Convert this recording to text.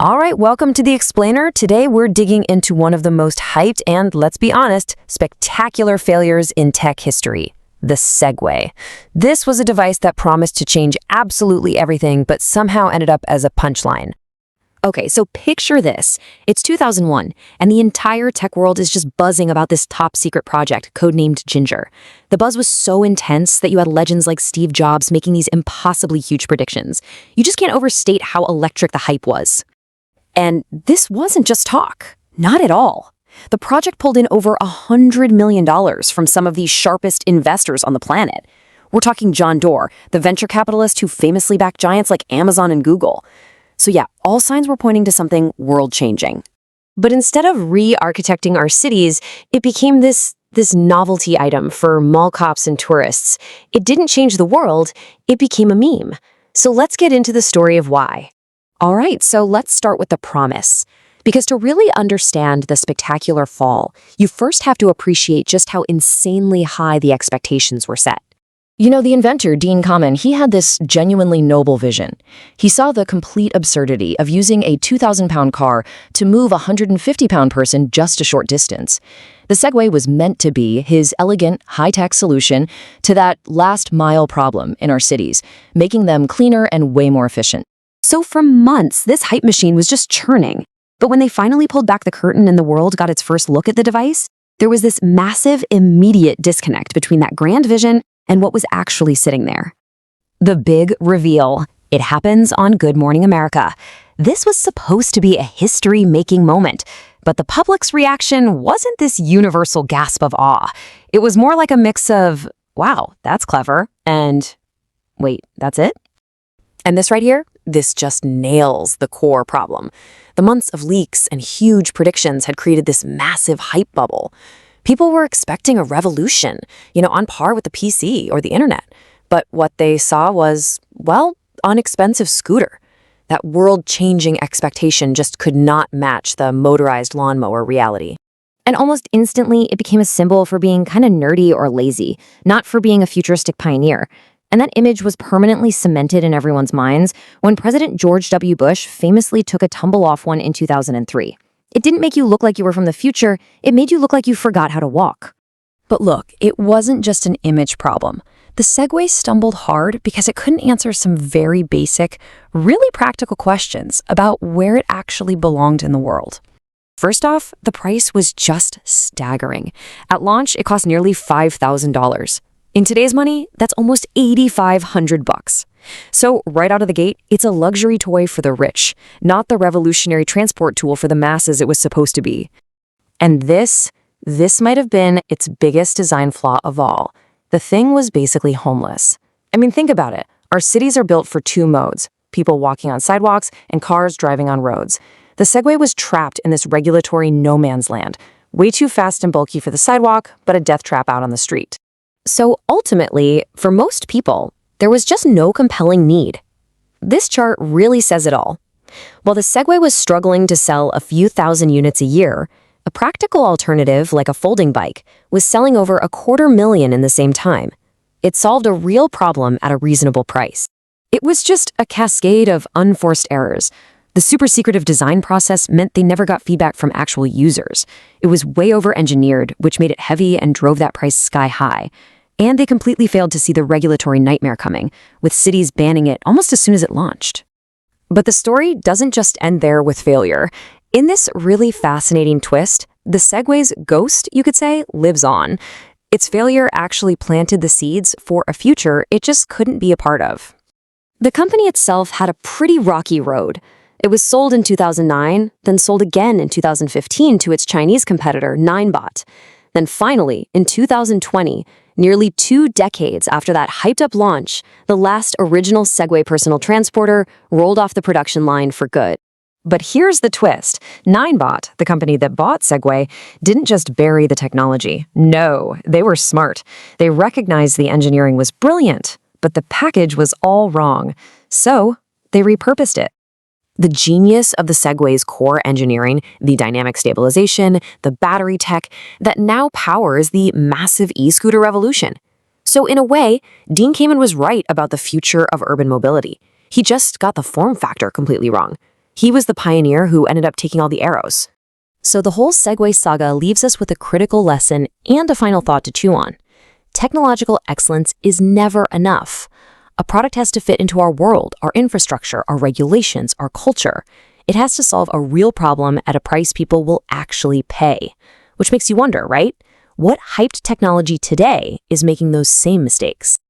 All right, welcome to The Explainer. Today we're digging into one of the most hyped and, let's be honest, spectacular failures in tech history, the Segway. This was a device that promised to change absolutely everything, but somehow ended up as a punchline. Okay, so picture this. It's 2001, and the entire tech world is just buzzing about this top-secret project, codenamed Ginger. The buzz was so intense that you had legends like Steve Jobs making these impossibly huge predictions. You just can't overstate how electric the hype was. And this wasn't just talk. Not at all. The project pulled in over $100 million from some of the sharpest investors on the planet. We're talking John Doerr, the venture capitalist who famously backed giants like Amazon and Google. So yeah, all signs were pointing to something world-changing. But instead of re-architecting our cities, it became this novelty item for mall cops and tourists. It didn't change the world, it became a meme. So let's get into the story of why. All right, so let's start with the promise. Because to really understand the spectacular fall, you first have to appreciate just how insanely high the expectations were set. You know, the inventor, Dean Kamen, he had this genuinely noble vision. He saw the complete absurdity of using a 2,000-pound car to move a 150-pound person just a short distance. The Segway was meant to be his elegant, high-tech solution to that last-mile problem in our cities, making them cleaner and way more efficient. So for months, this hype machine was just churning. But when they finally pulled back the curtain and the world got its first look at the device, there was this massive, immediate disconnect between that grand vision and what was actually sitting there. The big reveal. It happens on Good Morning America. This was supposed to be a history-making moment, but the public's reaction wasn't this universal gasp of awe. It was more like a mix of, wow, that's clever, and wait, that's it? And this right here? This just nails the core problem. The months of leaks and huge predictions had created this massive hype bubble. People were expecting a revolution, on par with the PC or the internet. But what they saw was, well, an expensive scooter. That world-changing expectation just could not match the motorized lawnmower reality. And almost instantly, it became a symbol for being kind of nerdy or lazy, not for being a futuristic pioneer. And that image was permanently cemented in everyone's minds when President George W. Bush famously took a tumble-off one in 2003. It didn't make you look like you were from the future, it made you look like you forgot how to walk. But look, it wasn't just an image problem. The Segway stumbled hard because it couldn't answer some very basic, really practical questions about where it actually belonged in the world. First off, the price was just staggering. At launch, it cost nearly $5,000. In today's money, that's almost $8,500. So right out of the gate, it's a luxury toy for the rich, not the revolutionary transport tool for the masses it was supposed to be. And this might have been its biggest design flaw of all. The thing was basically homeless. I mean, think about it. Our cities are built for two modes, people walking on sidewalks and cars driving on roads. The Segway was trapped in this regulatory no man's land, way too fast and bulky for the sidewalk, but a death trap out on the street. So ultimately, for most people, there was just no compelling need. This chart really says it all. While the Segway was struggling to sell a few thousand units a year, a practical alternative like a folding bike was selling over $250,000 in the same time. It solved a real problem at a reasonable price. It was just a cascade of unforced errors. The super secretive design process meant they never got feedback from actual users. It was way over-engineered, which made it heavy and drove that price sky high. And they completely failed to see the regulatory nightmare coming, with cities banning it almost as soon as it launched. But the story doesn't just end there with failure. In this really fascinating twist, the Segway's ghost, you could say, lives on. Its failure actually planted the seeds for a future it just couldn't be a part of. The company itself had a pretty rocky road. It was sold in 2009, then sold again in 2015 to its Chinese competitor, Ninebot. Then finally, in 2020, nearly 2 decades after that hyped-up launch, the last original Segway personal transporter rolled off the production line for good. But here's the twist. Ninebot, the company that bought Segway, didn't just bury the technology. No, they were smart. They recognized the engineering was brilliant, but the package was all wrong. So they repurposed it. The genius of the Segway's core engineering, the dynamic stabilization, the battery tech, that now powers the massive e-scooter revolution. So in a way, Dean Kamen was right about the future of urban mobility. He just got the form factor completely wrong. He was the pioneer who ended up taking all the arrows. So the whole Segway saga leaves us with a critical lesson and a final thought to chew on. Technological excellence is never enough. A product has to fit into our world, our infrastructure, our regulations, our culture. It has to solve a real problem at a price people will actually pay. Which makes you wonder, right? What hyped technology today is making those same mistakes?